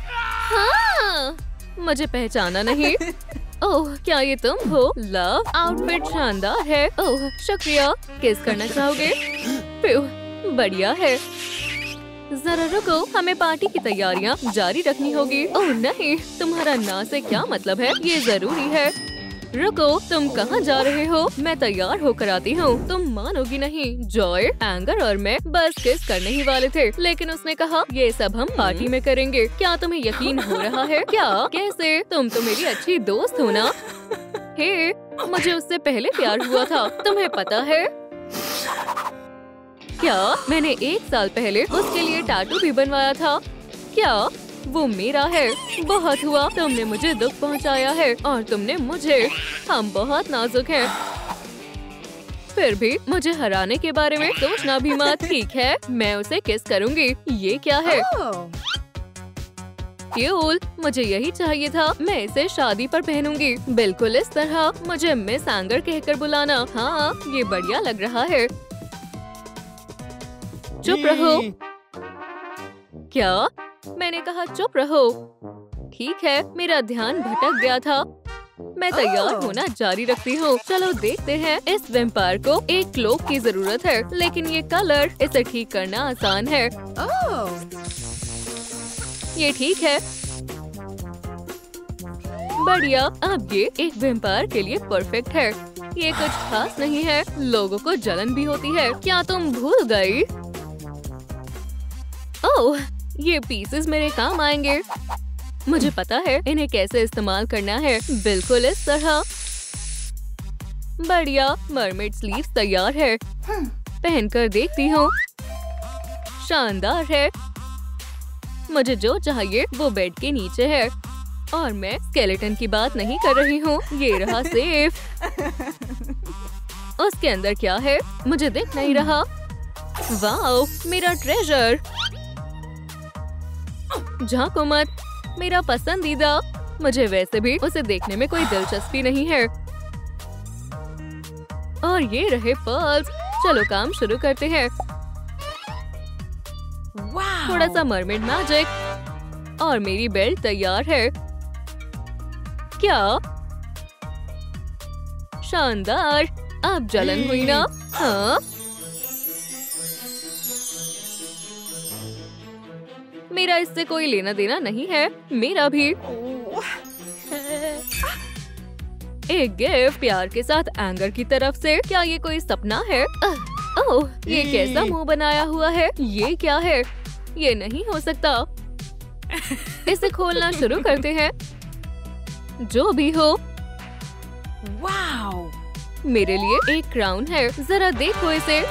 हाँ, मुझे पहचाना नहीं। ओह, क्या ये तुम हो? लव, आउटफिट शानदार है। ओह, शुक्रिया। किस करना चाहोगे? प्यू, बढ़िया है। जरा रुको, हमें पार्टी की तैयारियां जारी रखनी होगी। ओह नहीं, तुम्हारा ना से क्या मतलब है? ये जरूरी है। रुको, तुम कहाँ जा रहे हो? मैं तैयार होकर आती हूँ। तुम मानोगी नहीं। जॉय, एंगर और मैं बस किस करने ही वाले थे, लेकिन उसने कहा ये सब हम पार्टी में करेंगे। क्या तुम्हें यकीन हो रहा है? क्या? कैसे? तुम तो मेरी अच्छी दोस्त हो ना? हे, मुझे उससे पहले प्यार हुआ था, तुम्हें पता है? क्या? मैंने 1 साल पहले उसके लिए टैटू भी बनवाया था। क्या? वो मेरा है। बहुत हुआ, तुमने मुझे दुख पहुंचाया है और तुमने मुझे। हम बहुत नाजुक हैं। फिर भी मुझे हराने के बारे में सोचना भी मत। ठीक है, मैं उसे किस करूंगी। ये क्या है? क्यूल, मुझे यही चाहिए था। मैं इसे शादी पर पहनूंगी, बिल्कुल इस तरह। मुझे मिस एंगर कहकर बुलाना। हाँ, ये बढ़िया लग रहा है। चुप रहो। क्या? मैंने कहा चुप रहो। ठीक है, मेरा ध्यान भटक गया था। मैं तैयार होना जारी रखती हूँ। चलो देखते हैं। इस वैम्पायर को एक क्लोक की जरूरत है, लेकिन ये कलर, इसे ठीक करना आसान है। ये ठीक है। बढ़िया, अब ये एक वैम्पायर के लिए परफेक्ट है। ये कुछ खास नहीं है। लोगों को जलन भी होती है। क्या तुम भूल गई? ओह, ये पीसेस मेरे काम आएंगे। मुझे पता है इन्हें कैसे इस्तेमाल करना है। बिल्कुल इस तरह। बढ़िया, मरमेड स्लीव्स तैयार है। पहनकर देखती हूँ। शानदार है। मुझे जो चाहिए वो बेड के नीचे है। और मैं स्केलेटन की बात नहीं कर रही हूँ। ये रहा सेफ। उसके अंदर क्या है? मुझे दिख नहीं रहा। वाओ, मेरा ट्रेजर। झांको मत, मेरा पसंदीदा। मुझे वैसे भी उसे देखने में कोई दिलचस्पी नहीं है। और ये रहे पर्ल्स। चलो काम शुरू करते हैं। थोड़ा सा मरमेड मैजिक और मेरी बेल्ट तैयार है। क्या? शानदार। अब जलन हुई ना? हाँ, मेरा इससे कोई लेना देना नहीं है। मेरा भी। एक गिफ्ट प्यार के साथ एंगर की तरफ से। क्या ये कोई सपना है? ओह, ये कैसा मुंह बनाया हुआ है? ये क्या है? ये नहीं हो सकता। इसे खोलना शुरू करते हैं। जो भी हो। वाओ, मेरे लिए एक क्राउन है। जरा देखो इसे।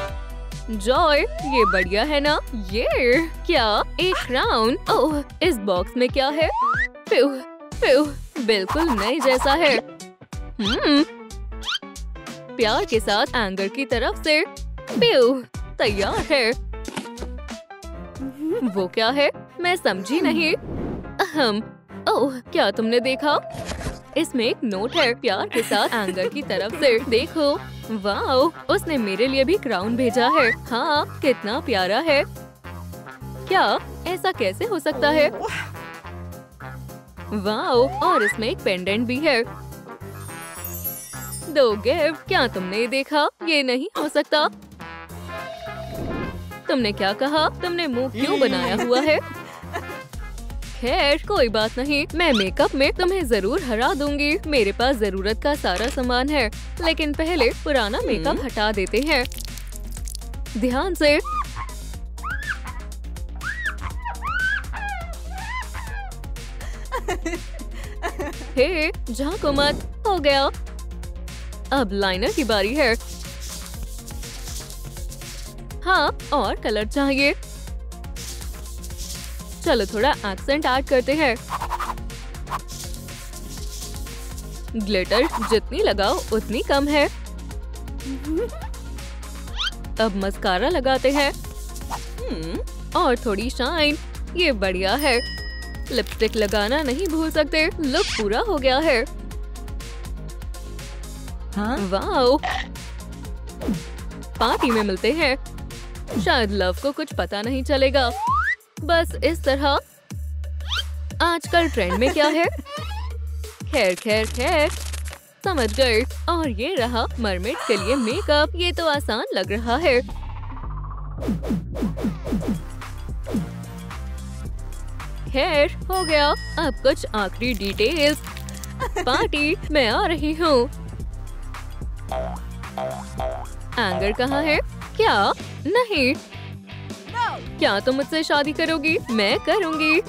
जॉय, ये बढ़िया है ना? ये क्या? एक क्राउन? ओह, इस बॉक्स में क्या है? प्यू, प्यू, बिल्कुल नए जैसा है। प्यार के साथ एंगर की तरफ से। प्यू, तैयार है। वो क्या है? मैं समझी नहीं। ओह, क्या तुमने देखा? इसमें एक नोट है। प्यार के साथ एंगर की तरफ से। देखो, वाओ, उसने मेरे लिए भी क्राउन भेजा है। हाँ, कितना प्यारा है। क्या ऐसा कैसे हो सकता है? वाओ, और इसमें एक पेंडेंट भी है। दो गिफ्ट। क्या तुमने ये देखा? ये नहीं हो सकता। तुमने क्या कहा? तुमने मुंह क्यों बनाया हुआ है? खैर कोई बात नहीं, मैं मेकअप में तुम्हें जरूर हरा दूंगी। मेरे पास जरूरत का सारा सामान है, लेकिन पहले पुराना मेकअप हटा देते हैं। ध्यान से। हे, झांको मत। हो गया। अब लाइनर की बारी है। हाँ, और कलर चाहिए। चलो थोड़ा एक्सेंट ऐड करते हैं। ग्लिटर जितनी लगाओ उतनी कम है। अब मस्कारा लगाते हैं। और थोड़ी शाइन। ये बढ़िया है। लिपस्टिक लगाना नहीं भूल सकते। लुक पूरा हो गया है। हाँ? वाओ, पार्टी में मिलते हैं। शायद लव को कुछ पता नहीं चलेगा। बस इस तरह। आजकल ट्रेंड में क्या है? खैर खैर खैर, समझ गए। और ये रहा मरमेड के लिए मेकअप। ये तो आसान लग रहा है। खैर हो गया। अब कुछ आखिरी डिटेल्स। पार्टी मैं आ रही हूँ। एंगर कहाँ है? क्या? नहीं। क्या तुम मुझसे शादी करोगी? मैं करूंगी।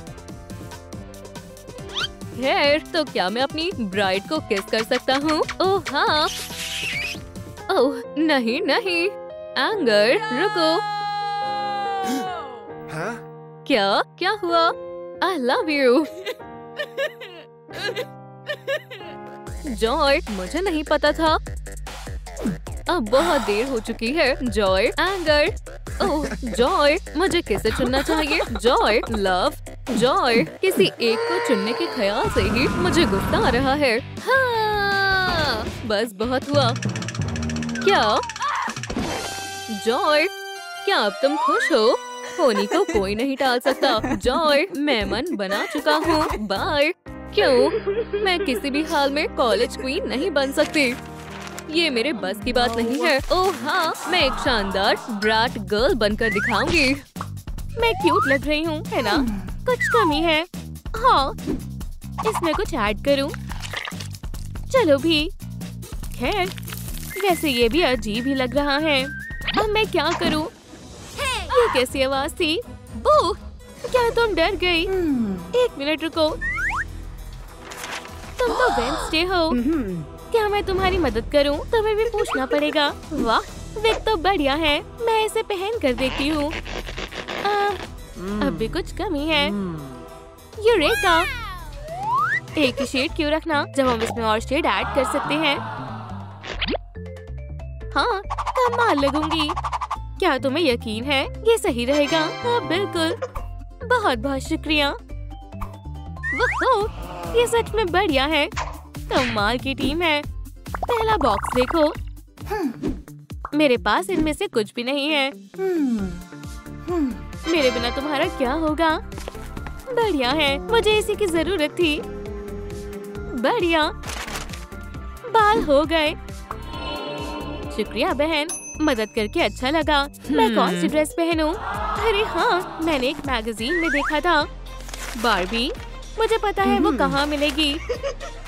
खैर, तो क्या मैं अपनी ब्राइड को किस कर सकता हूँ? ओह हाँ। ओह नहीं नहीं। एंगर रुको। हाँ? क्या हुआ? I love you. जॉय, मुझे नहीं पता था। अब बहुत देर हो चुकी है। Joy, anger. ओह जॉय, मुझे किसे चुनना चाहिए? Joy, love, Joy. किसी एक को चुनने के ख्याल से ही मुझे गुस्सा आ रहा है। हाँ, बस बहुत हुआ। क्या? जॉय, क्या अब तुम खुश हो? होनी को कोई नहीं टाल सकता। जॉय, मैं मन बना चुका हूँ। बाय। क्यों? मैं किसी भी हाल में कॉलेज क्वीन नहीं बन सकती। ये मेरे बस की बात नहीं है। ओह हाँ, मैं एक शानदार ब्रैट गर्ल बनकर दिखाऊंगी। मैं क्यूट लग रही हूँ, है ना? कुछ कमी है। हाँ, इसमें कुछ ऐड करूँ। चलो भी। खैर, वैसे ये भी अजीब ही लग रहा है। अब मैं क्या करूँ? ये कैसी आवाज थी? ओह, क्या तुम डर गई? एक मिनट रुको। तुम तो वेडनेसडे हो। क्या मैं तुम्हारी मदद करूं? तुम्हें भी पूछना पड़ेगा। वाह, विग तो बढ़िया है। मैं इसे पहन कर देखती हूँ। अब भी कुछ कमी है। यूरेका! एक ही शेड क्यों रखना जब हम इसमें और शेड ऐड कर सकते हैं? हाँ, कमाल लगूंगी। क्या तुम्हें यकीन है ये सही रहेगा? हाँ बिल्कुल। बहुत बहुत शुक्रिया। वाह, ये सच में बढ़िया है। कमाल की टीम है। पहला बॉक्स देखो। मेरे पास इनमें से कुछ भी नहीं है। मेरे बिना तुम्हारा क्या होगा? बढ़िया है, मुझे इसी की जरूरत थी। बढ़िया, बाल हो गए। शुक्रिया बहन, मदद करके अच्छा लगा। मैं कौन सी ड्रेस पहनूं? अरे हाँ, मैंने एक मैगजीन में देखा था। बार्बी, मुझे पता है वो कहाँ मिलेगी।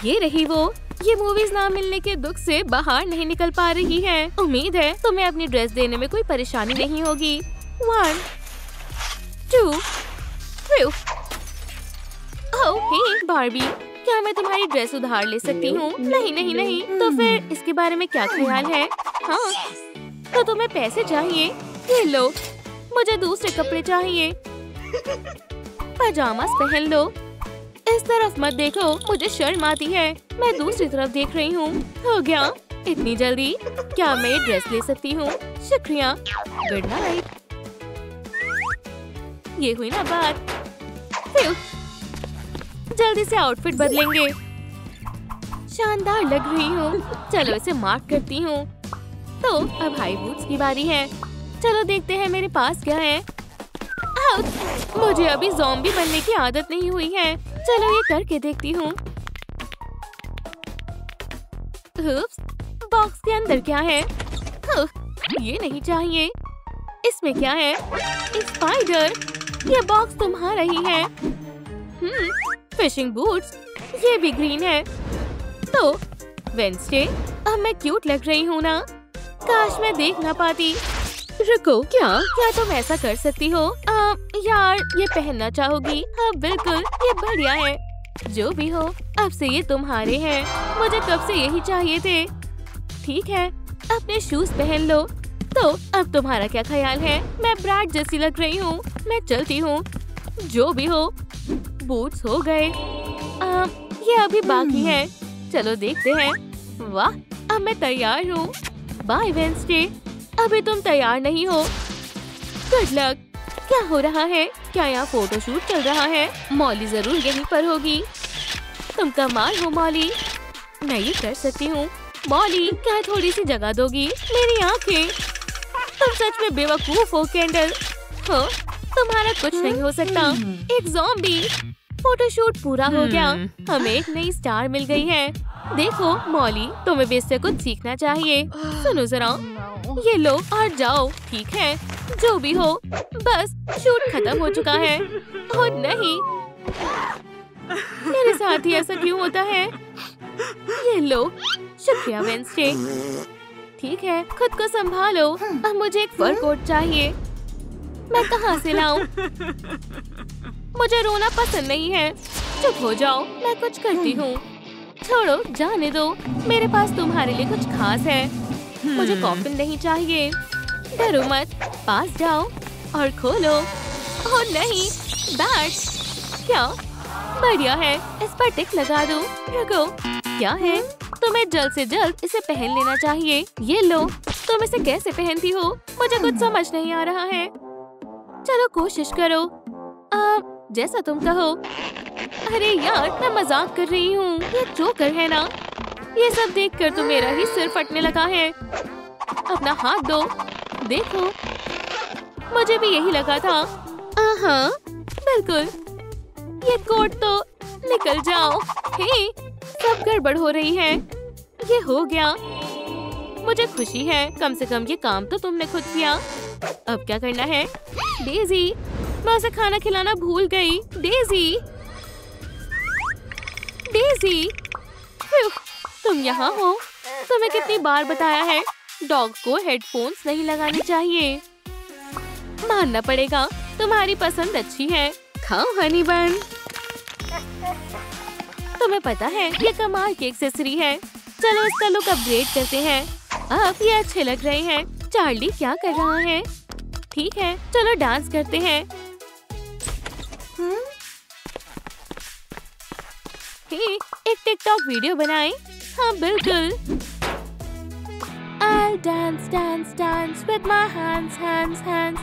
ये रही वो। ये मूवीज ना मिलने के दुख से बाहर नहीं निकल पा रही है। उम्मीद है तुम्हें अपनी ड्रेस देने में कोई परेशानी नहीं होगी। 1 2 3। ओह हे बार्बी, क्या मैं तुम्हारी ड्रेस उधार ले सकती हूँ? नहीं नहीं नहीं। तो फिर इसके बारे में क्या ख्याल है? हाँ, तो तुम्हें पैसे चाहिए? ये लो। मुझे दूसरे कपड़े चाहिए। पजामास पहन लो। इस तरफ मत देखो, मुझे शर्म आती है। मैं दूसरी तरफ देख रही हूँ। हो गया? इतनी जल्दी? क्या मैं ये ड्रेस ले सकती हूँ? शुक्रिया। Good night. ये हुई ना बात। जल्दी से आउटफिट बदलेंगे। शानदार लग रही हूँ। चलो इसे मार्क करती हूँ। तो अब हाई बूट्स की बारी है। चलो देखते हैं मेरे पास क्या है। आउच! मुझे अभी ज़ॉम्बी बनने की आदत नहीं हुई है। चलो ये करके देखती हूँ। बॉक्स के अंदर क्या है? ये नहीं चाहिए। इसमें क्या है? एक स्पाइडर। ये बॉक्स तुम्हारा ही है। Fishing boots. ये भी ग्रीन है। तो वेंसडे, अब मैं क्यूट लग रही हूँ ना? काश मैं देख ना पाती। रुको, क्या तुम ऐसा कर सकती हो? यार ये पहनना चाहोगी? हाँ बिल्कुल, ये बढ़िया है। जो भी हो, अब से ये तुम्हारे हैं। मुझे कब से यही चाहिए थे। ठीक है, अपने शूज पहन लो। तो अब तुम्हारा क्या ख्याल है? मैं ब्रैड जैसी लग रही हूँ। मैं चलती हूँ। जो भी हो, बूट्स हो गए। ये अभी बाकी है। चलो देखते हैं। वाह, अब मैं तैयार हूँ। Bye Wednesday. अभी तुम तैयार नहीं हो। Good luck. क्या हो रहा है? क्या यहाँ फोटोशूट चल रहा है? मॉली जरूर यहीं पर होगी। तुम कमाल हो मॉली। मैं ये कर सकती हूँ। मॉली, क्या थोड़ी सी जगह दोगी? मेरी आंखें। तुम सच में बेवकूफ हो कैंडल। हाँ, तुम्हारा कुछ नहीं हो सकता। एक ज़ॉम्बी। फोटोशूट पूरा हो गया। हमें एक नई स्टार मिल गई है। देखो मॉली, तुम्हें भी इससे कुछ सीखना चाहिए। सुनो जरा, ये लो और जाओ। ठीक है, जो भी हो, बस शूट खत्म हो चुका है। और नहीं, मेरे साथ ही ऐसा क्यों होता है? ये लो। शुक्रिया वेंसडे। ठीक है, खुद को संभालो। अब मुझे एक फर कोट चाहिए। मैं कहाँ से लाऊं? मुझे रोना पसंद नहीं है। चुप हो जाओ, मैं कुछ करती हूँ। छोड़ो, जाने दो। मेरे पास तुम्हारे लिए कुछ खास है। मुझे कॉफिन नहीं चाहिए। डरो मत, पास जाओ और खोलो। ओह नहीं, बैट। क्या? बढ़िया है, इस पर टिक लगा दो। रुको, क्या है? तुम्हें जल्द से जल्द इसे पहन लेना चाहिए। ये लो। तुम इसे कैसे पहनती हो? मुझे कुछ समझ नहीं आ रहा है। चलो कोशिश करो। जैसा तुम कहो। अरे यार, मैं मजाक कर रही हूँ। ये जोकर है ना? ये सब देखकर तो मेरा ही सिर फटने लगा है। अपना हाथ दो। देखो, मुझे भी यही लगा था। हाँ, बिल्कुल। ये कोट तो निकल जाओ। हे, सब गड़बड़ हो रही है। ये हो गया। मुझे खुशी है, कम से कम ये काम तो तुमने खुद किया। अब क्या करना है? डेज़ी, मैं उसे खाना खिलाना भूल गई। डेज़ी, डेज़ी, तुम यहाँ हो? तुम्हें कितनी बार बताया है, डॉग को हेडफोन्स नहीं लगाने चाहिए। मानना पड़ेगा, तुम्हारी पसंद अच्छी है। खाओ हनी बन। तुम्हें पता है, ये कमाल की एक्सेसरी है। चलो इसका लुक अपग्रेड करते हैं। अब ये अच्छे लग रहे हैं। चार्ली क्या कर रहा है? ठीक है, चलो डांस करते हैं। एक टिकटॉक वीडियो बनाएं। हाँ बिल्कुल। I'll dance, dance, dance with my hands, hands, hands.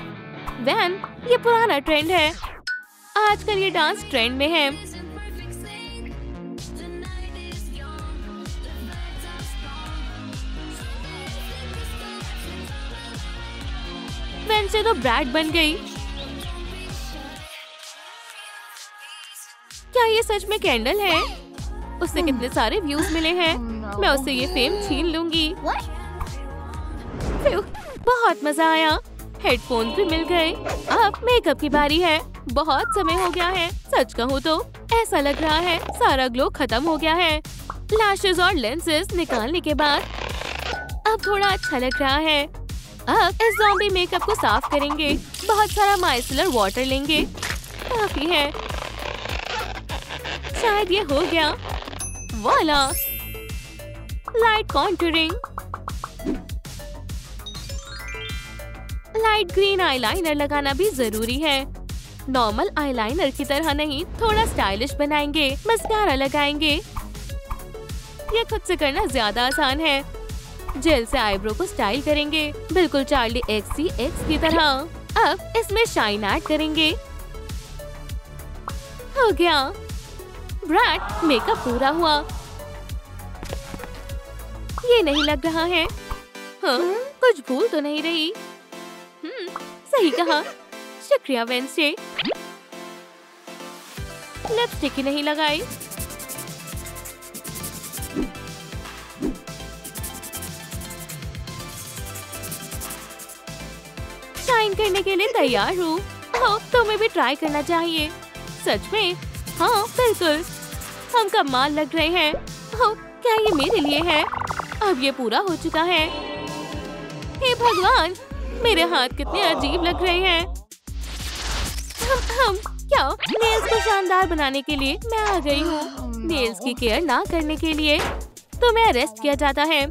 Van, ये पुराना ट्रेंड है। आजकल ये डांस ट्रेंड में है। वैन से तो ब्रैड बन गई। क्या ये सच में कैंडल है? उससे कितने सारे व्यूज मिले हैं। मैं उससे ये फेम छीन लूंगी। बहुत मजा आया। हेडफोन भी मिल गए। अब मेकअप की बारी है। बहुत समय हो गया है। सच कहूँ तो ऐसा लग रहा है सारा ग्लो खत्म हो गया है। लैशेस और लेंसेज निकालने के बाद अब थोड़ा अच्छा लग रहा है। अब इस ज़ॉम्बी मेकअप को साफ करेंगे। बहुत सारा माइसलर वाटर लेंगे। काफी है। शायद ये हो गया। वाला, light contouring. Light green eyeliner लगाना भी जरूरी है। नॉर्मल आईलाइनर की तरह नहीं, थोड़ा स्टाइलिश बनाएंगे। मस्कारा लगाएंगे। ये खुद से करना ज्यादा आसान है। जेल से आईब्रो को स्टाइल करेंगे, बिल्कुल चार्ली XCX की तरह। अब इसमें शाइन ऐड करेंगे। हो गया। ब्रैड, मेकअप पूरा हुआ। ये नहीं लग रहा है। हाँ, कुछ भूल तो नहीं रही। सही कहा। शुक्रिया वेंसडे। लिपस्टिक ही नहीं लगाई। शाइन करने के लिए तैयार हूँ। तुम्हें भी ट्राई करना चाहिए। सच में? हाँ बिल्कुल, हम कमाल लग रहे हैं। क्या ये मेरे लिए है? अब ये पूरा हो चुका है। हे भगवान, मेरे हाथ कितने अजीब लग रहे हैं। हम क्या? नेल्स को शानदार बनाने के लिए मैं आ गई हूँ। नेल्स की केयर ना करने के लिए तो मैं अरेस्ट किया जाता है।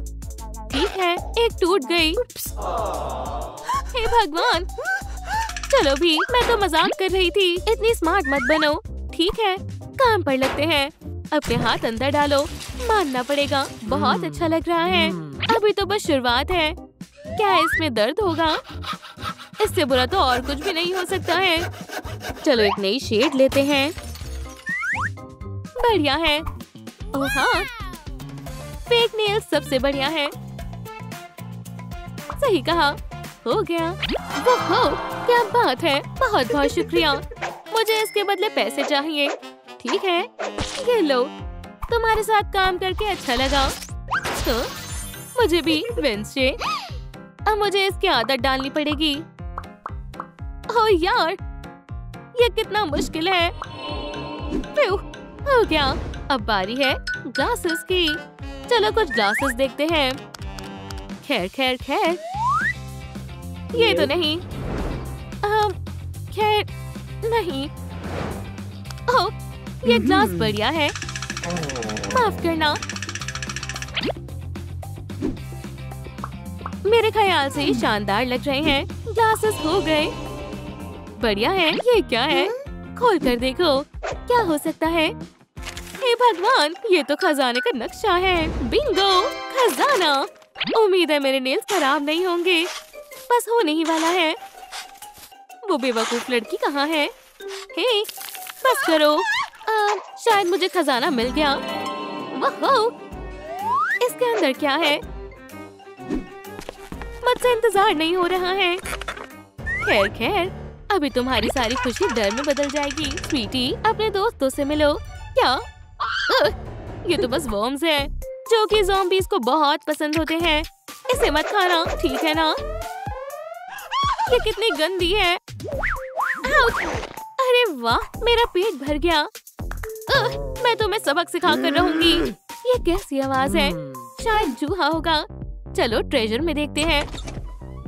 ठीक है, एक टूट गई। हे भगवान, चलो भी, मैं तो मजाक कर रही थी। इतनी स्मार्ट मत बनो। ठीक है, काम पर लगते हैं। अपने हाथ अंदर डालो। मानना पड़ेगा, बहुत अच्छा लग रहा है। अभी तो बस शुरुआत है। क्या इसमें दर्द होगा? इससे बुरा तो और कुछ भी नहीं हो सकता है। चलो एक नई शेड लेते हैं। बढ़िया है। ओह हाँ, फेक नेल्स सबसे बढ़िया है। सही कहा। हो गया। वाह, क्या बात है। बहुत बहुत शुक्रिया। मुझे इसके बदले पैसे चाहिए। ठीक है, ये लो। तुम्हारे साथ काम करके अच्छा लगा। तो मुझे भी वेंसडे। अब मुझे इसकी आदत डालनी पड़ेगी। ओह यार, ये कितना मुश्किल है। हो गया। अब बारी है ग्लासेस की। चलो कुछ ग्लासेस देखते हैं। खैर खैर खैर, ये तो नहीं। खैर नहीं। ओह, ये ग्लास बढ़िया है। माफ करना। मेरे ख्याल से शानदार लग रहे हैं। ग्लासेस हो गए। बढ़िया है। ये क्या है? खोल कर देखो, क्या हो सकता है? हे भगवान, ये तो खजाने का नक्शा है। बिंगो, खजाना। उम्मीद है मेरे नेल्स खराब नहीं होंगे। बस होने ही वाला है। वो बेवकूफ लड़की कहाँ है? हे, बस करो। शायद मुझे खजाना मिल गया। वाह, इसके अंदर क्या है? मुझसे इंतजार नहीं हो रहा है। खैर खैर, अभी तुम्हारी सारी खुशी डर में बदल जाएगी। स्वीटी, अपने दोस्तों से मिलो। क्या? ये तो बस वर्म्स हैं, जो कि ज़ॉम्बीज़ को बहुत पसंद होते हैं। इसे मत खाना, ठीक है ना? ये कितनी गंदी है। अरे वाह, मेरा पेट भर गया। मैं तुम्हें सबक सिखा कर रहूंगी। ये कैसी आवाज है? शायद चूहा होगा। चलो ट्रेजर में देखते हैं।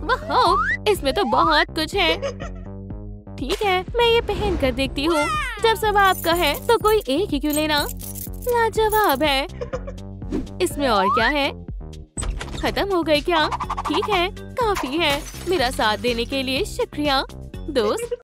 वाह, इसमें तो बहुत कुछ है। ठीक है, मैं ये पहन कर देखती हूँ। जब सब आपका है तो कोई एक ही क्यों लेना? लाजवाब है। इसमें और क्या है? खत्म हो गए क्या? ठीक है, काफी है। मेरा साथ देने के लिए शुक्रिया दोस्त।